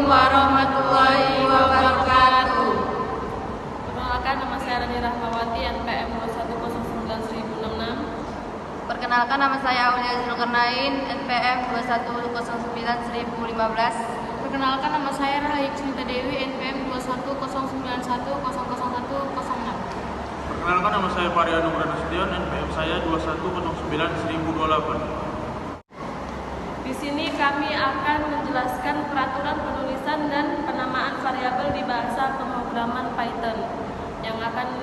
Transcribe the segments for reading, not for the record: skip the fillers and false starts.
warahmatullahi wabarakatuh. Perkenalkan, nama saya Rani Rahmawati, NPM 2109-1066. Perkenalkan, nama saya Aulia Zulkarnain, NPM 2109-1015. Perkenalkan, nama saya Rahayu Kusnita Dewi, NPM 2109100106. Perkenalkan, nama saya Fahri Anugrah Nasution, NPM saya 2109-1028. Di sini kami akan menjelaskan peraturan penulisan dan penamaan variabel di bahasa pemrograman Python yang akan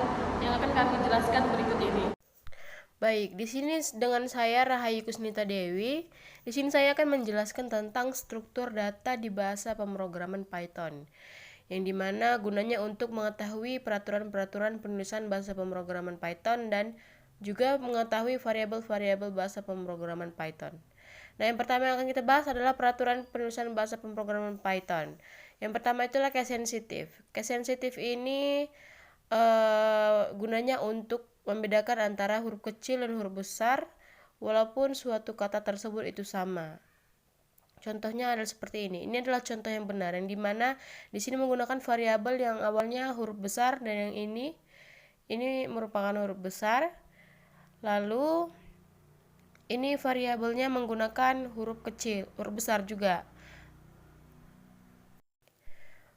kami jelaskan berikut ini. Baik, di sini dengan saya Rahayu Kusnita Dewi. Di sini saya akan menjelaskan tentang struktur data di bahasa pemrograman Python, yang dimana gunanya untuk mengetahui peraturan-peraturan penulisan bahasa pemrograman Python dan juga mengetahui variabel-variabel bahasa pemrograman Python. Nah, yang pertama yang akan kita bahas adalah peraturan penulisan bahasa pemrograman Python. Yang pertama itulah case sensitive. Case sensitive ini gunanya untuk membedakan antara huruf kecil dan huruf besar walaupun suatu kata tersebut itu sama. Contohnya adalah seperti ini. Ini adalah contoh yang benar, yang dimana di sini menggunakan variabel yang awalnya huruf besar dan yang ini merupakan huruf besar. Lalu ini variabelnya menggunakan huruf kecil, huruf besar juga.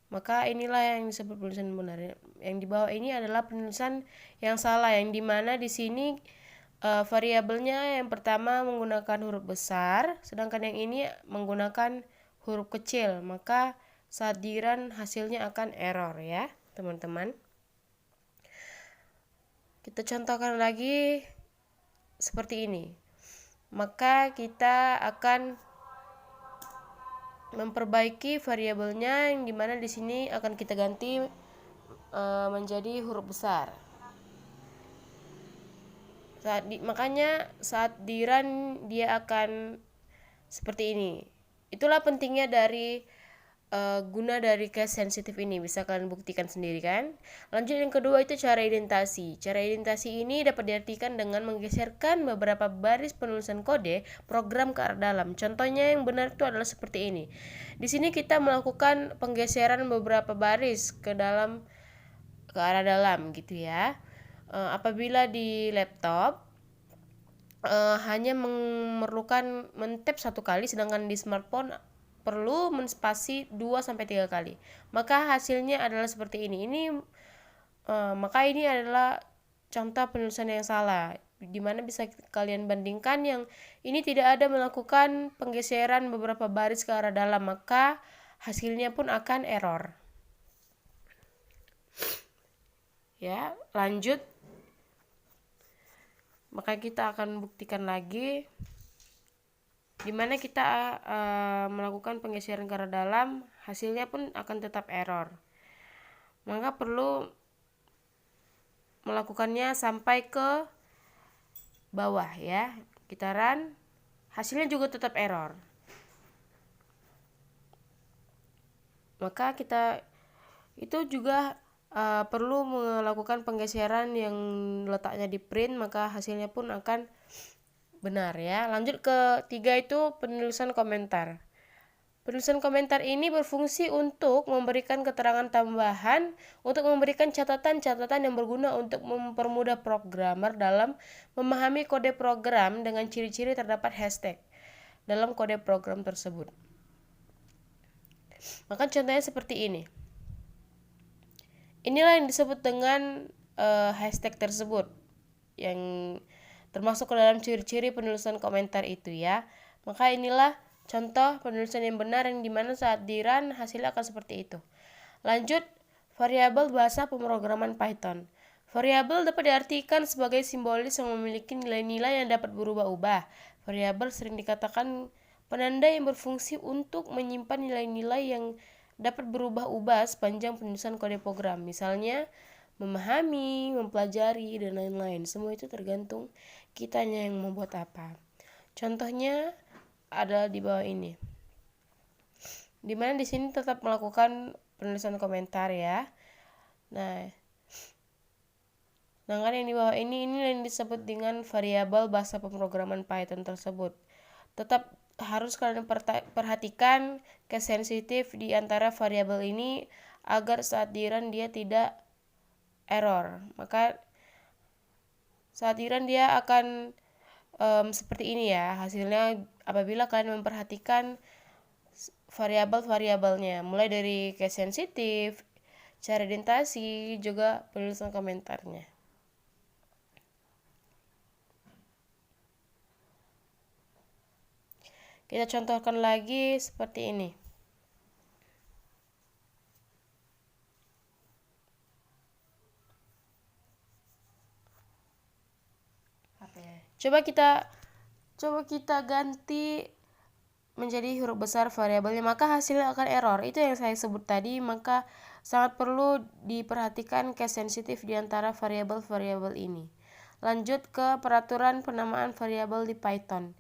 Maka inilah yang disebut penulisan benar. Yang di bawah ini adalah penulisan yang salah, yang dimana di sini variabelnya yang pertama menggunakan huruf besar, sedangkan yang ini menggunakan huruf kecil. Maka saat di run hasilnya akan error ya, teman-teman. Kita contohkan lagi seperti ini. Maka kita akan memperbaiki variabelnya, yang dimana di sini akan kita ganti menjadi huruf besar. Makanya saat di run dia akan seperti ini. Itulah pentingnya dari guna dari case sensitive ini, bisa kalian buktikan sendiri kan. Lanjut, yang kedua itu cara identasi. Cara identasi ini dapat diartikan dengan menggeserkan beberapa baris penulisan kode program ke arah dalam. Contohnya yang benar itu adalah seperti ini. Di sini kita melakukan penggeseran beberapa baris ke arah dalam gitu ya. Apabila di laptop hanya memerlukan men-tap satu kali, sedangkan di smartphone perlu menspasi 2-3 kali. Maka hasilnya adalah seperti ini. Maka ini adalah contoh penulisan yang salah, dimana bisa kalian bandingkan yang ini tidak ada melakukan penggeseran beberapa baris ke arah dalam, maka hasilnya pun akan error. Ya, lanjut. Maka kita akan buktikan lagi dimana kita melakukan penggeseran ke arah dalam, hasilnya pun akan tetap error. Maka perlu melakukannya sampai ke bawah ya. Kita run, hasilnya juga tetap error. Maka kita itu juga perlu melakukan penggeseran yang letaknya di print, maka hasilnya pun akan benar ya. Lanjut ke 3 itu penulisan komentar. Penulisan komentar ini berfungsi untuk memberikan keterangan tambahan, untuk memberikan catatan-catatan yang berguna untuk mempermudah programmer dalam memahami kode program dengan ciri-ciri terdapat hashtag dalam kode program tersebut. Maka contohnya seperti ini. Inilah yang disebut dengan hashtag tersebut, yang termasuk ke dalam ciri-ciri penulisan komentar itu ya. Maka inilah contoh penulisan yang benar, yang dimana saat di run hasilnya akan seperti itu. Lanjut, variabel bahasa pemrograman Python. Variabel dapat diartikan sebagai simbolis yang memiliki nilai-nilai yang dapat berubah-ubah. Variabel sering dikatakan penanda yang berfungsi untuk menyimpan nilai-nilai yang dapat berubah-ubah sepanjang penulisan kode program. Misalnya memahami, mempelajari, dan lain-lain. Semua itu tergantung kitanya yang membuat apa. Contohnya adalah di bawah ini, dimana di sini tetap melakukan penulisan komentar ya. Nah, sedangkan yang di bawah ini yang disebut dengan variabel bahasa pemrograman Python tersebut. Tetap harus kalian perhatikan case sensitif di antara variabel ini agar saat di run dia tidak error. Maka saat di run dia akan seperti ini ya hasilnya apabila kalian memperhatikan variabel-variabelnya, mulai dari case sensitif, cara identasi, juga penulisan komentarnya. Kita contohkan lagi seperti ini. Coba kita ganti menjadi huruf besar variabelnya, maka hasilnya akan error. Itu yang saya sebut tadi, maka sangat perlu diperhatikan case sensitif di antara variabel-variabel ini. Lanjut ke peraturan penamaan variabel di Python.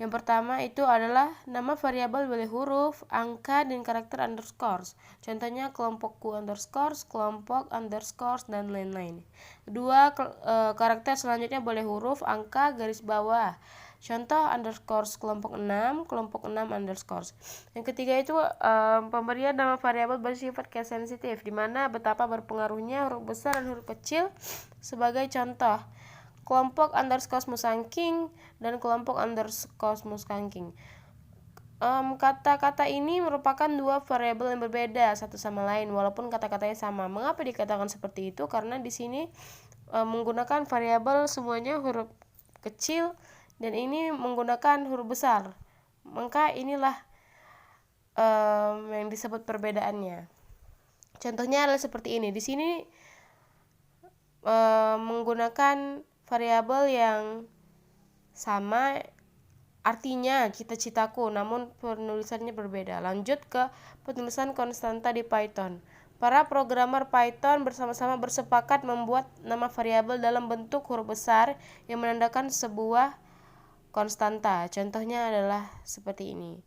Yang pertama itu adalah nama variabel boleh huruf, angka, dan karakter underscores. Contohnya kelompok Q underscores, kelompok underscores, dan lain-lain. Kedua, karakter selanjutnya boleh huruf, angka, garis bawah. Contoh underscores kelompok 6 underscores. Yang ketiga itu pemberian nama variabel bersifat case sensitif, di mana betapa berpengaruhnya huruf besar dan huruf kecil. Sebagai contoh, kelompok underscores musangking dan kelompok underscores musangking. Kata-kata ini merupakan dua variabel yang berbeda satu sama lain walaupun kata-katanya sama. Mengapa dikatakan seperti itu? Karena di sini menggunakan variabel semuanya huruf kecil dan ini menggunakan huruf besar. Maka inilah yang disebut perbedaannya. Contohnya adalah seperti ini. Di sini menggunakan variabel yang sama, artinya cita-citaku, namun penulisannya berbeda. Lanjut ke penulisan konstanta di Python. Para programmer Python bersama-sama bersepakat membuat nama variabel dalam bentuk huruf besar yang menandakan sebuah konstanta. Contohnya adalah seperti ini.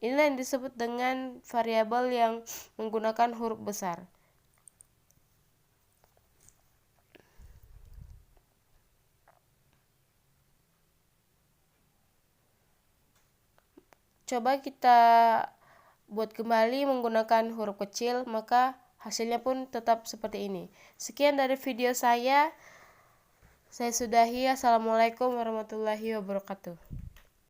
Inilah yang disebut dengan variabel yang menggunakan huruf besar. Coba kita buat kembali menggunakan huruf kecil, maka hasilnya pun tetap seperti ini. Sekian dari video saya sudahi. Assalamualaikum warahmatullahi wabarakatuh.